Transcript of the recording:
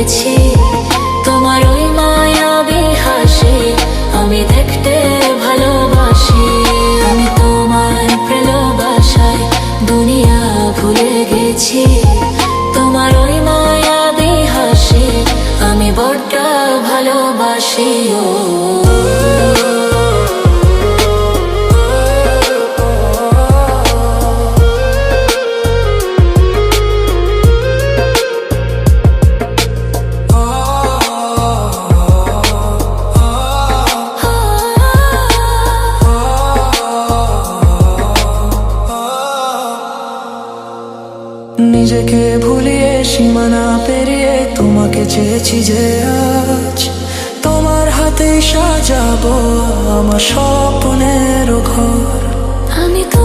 গেছি। তোমার ওই মায়াবী হাসি আমি দেখতে ভালোবাসি। আমি তোমার ভালোবাসায় দুনিয়া ভুলে গেছি। তোমার ওই মায়াবী হাসি আমি বড্ড ভালোবাসি। নিজেকে ভুলিয়ে সীমানা পেরিয়ে তোমাকে চেয়েছি যে আজ তোমার হাতে সাজাবো আমার স্বপ্নের ঘর। আমি তো